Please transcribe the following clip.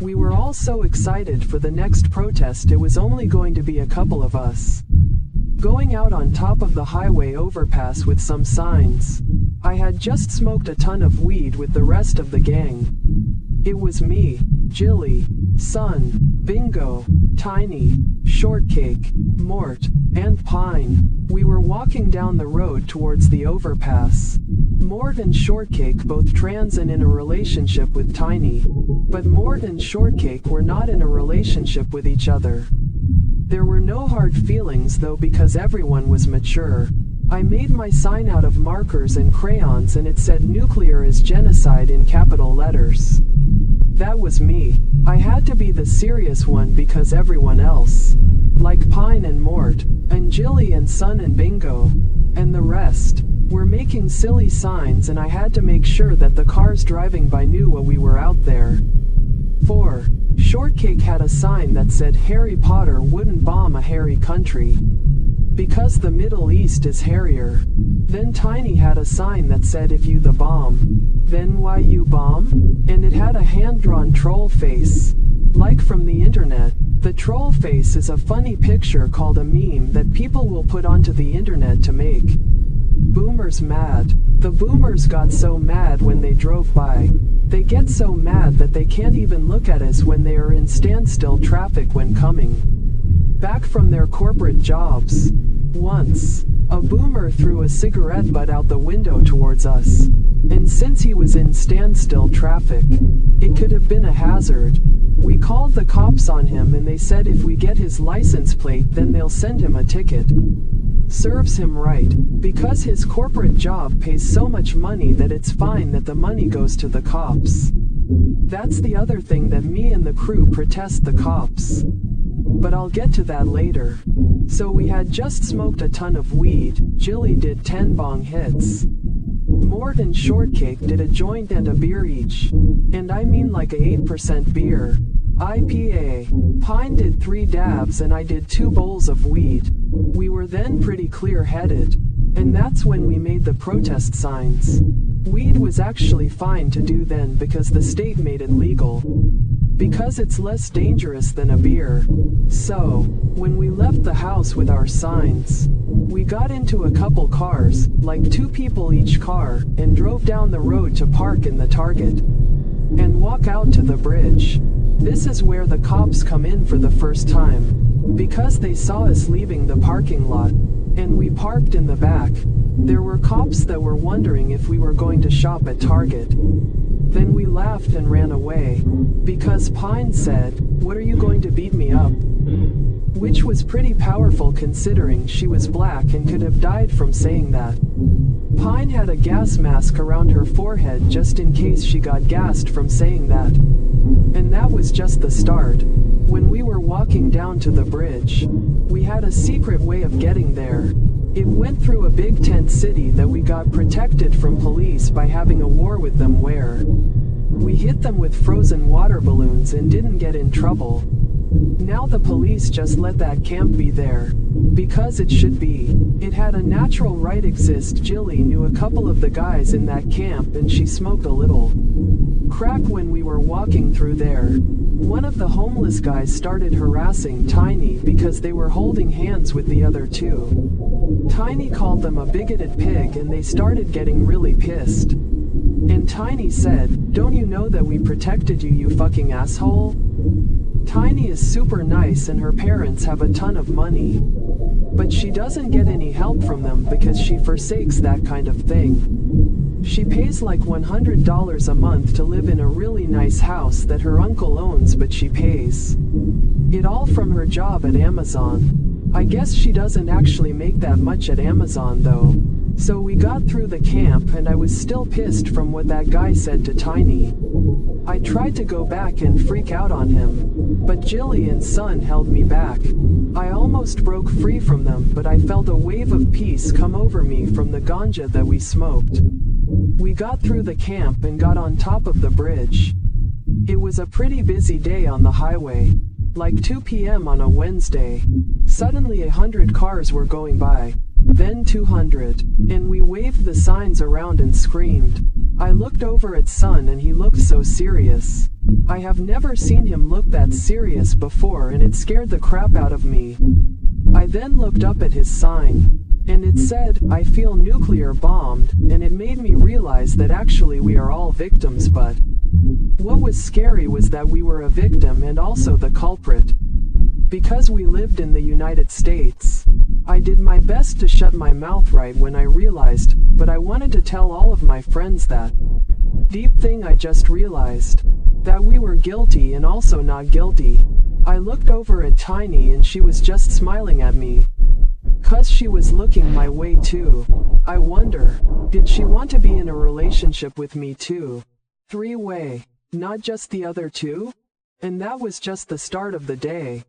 We were all so excited for the next protest, it was only going to be a couple of us. Going out on top of the highway overpass with some signs. I had just smoked a ton of weed with the rest of the gang. It was me, Jilly, Sun, Bingo, Tiny, Shortcake, Mort, and Pine. We were walking down the road towards the overpass. Mort and Shortcake both trans and in a relationship with Tiny. But Mort and Shortcake were not in a relationship with each other. There were no hard feelings though, because everyone was mature. I made my sign out of markers and crayons and it said nuclear is genocide in capital letters. That was me. I had to be the serious one because everyone else, like Pine and Mort, and Jilly and Sun and Bingo, and the rest, were making silly signs, and I had to make sure that the cars driving by knew what we were out there. 4. Shortcake had a sign that said Harry Potter wouldn't bomb a hairy country, because the Middle East is hairier. Then Tiny had a sign that said if you the bomb, then why you bomb? And it had a hand-drawn troll face, like from the internet. The troll face is a funny picture called a meme that people will put onto the internet to make boomers mad. The boomers got so mad when they drove by. They get so mad that they can't even look at us when they are in standstill traffic when coming back from their corporate jobs. Once, a boomer threw a cigarette butt out the window towards us. And since he was in standstill traffic, it could have been a hazard. We called the cops on him and they said if we get his license plate then they'll send him a ticket. Serves him right, because his corporate job pays so much money that it's fine that the money goes to the cops. That's the other thing that me and the crew protest the cops. But I'll get to that later. So we had just smoked a ton of weed. Jilly did 10 bong hits. Mort and Shortcake did a joint and a beer each. And I mean like a 8% beer. IPA. Pine did 3 dabs and I did 2 bowls of weed. We were then pretty clear-headed. And that's when we made the protest signs. Weed was actually fine to do then because the state made it legal. Because it's less dangerous than a beer. So, when we left the house with our signs, we got into a couple cars, like 2 people each car, and drove down the road to park in the Target and walk out to the bridge. This is where the cops come in for the first time, because they saw us leaving the parking lot, and we parked in the back. There were cops that were wondering if we were going to shop at Target. Then we laughed and ran away, because Pine said, "What are you going to beat me up?" Which was pretty powerful considering she was black and could have died from saying that. Pine had a gas mask around her forehead just in case she got gassed from saying that. And that was just the start. When we were walking down to the bridge, we had a secret way of getting there. It went through a big tent city that we got protected from police by having a war with them where we hit them with frozen water balloons and didn't get in trouble. Now the police just let that camp be there, because it should be. It had a natural right exist. Jilly knew a couple of the guys in that camp and she smoked a little crack when we were walking through there. One of the homeless guys started harassing Tiny because they were holding hands with the other 2. Tiny called them a bigoted pig and they started getting really pissed. And Tiny said, "Don't you know that we protected you, you fucking asshole?" Tiny is super nice and her parents have a ton of money. But she doesn't get any help from them because she forsakes that kind of thing. She pays like $100 a month to live in a really nice house that her uncle owns, but she pays it all from her job at Amazon. I guess she doesn't actually make that much at Amazon though. So we got through the camp and I was still pissed from what that guy said to Tiny. I tried to go back and freak out on him, but Jilly and Sun held me back. I almost broke free from them, but I felt a wave of peace come over me from the ganja that we smoked. We got through the camp and got on top of the bridge. It was a pretty busy day on the highway, like 2 p.m. on a Wednesday. Suddenly 100 cars were going by, then 200, and we waved the signs around and screamed. I looked over at Sun and he looked so serious. I have never seen him look that serious before and it scared the crap out of me. I then looked up at his sign. And it said, "I feel nuclear bombed," and it made me realize that actually we are all victims, but what was scary was that we were a victim and also the culprit. Because we lived in the United States. I did my best to shut my mouth right when I realized, but I wanted to tell all of my friends that deep thing I just realized. That we were guilty and also not guilty. I looked over at Tiny and she was just smiling at me. 'Cause she was looking my way too. I wonder, did she want to be in a relationship with me too? Three-way, not just the other two? And that was just the start of the day.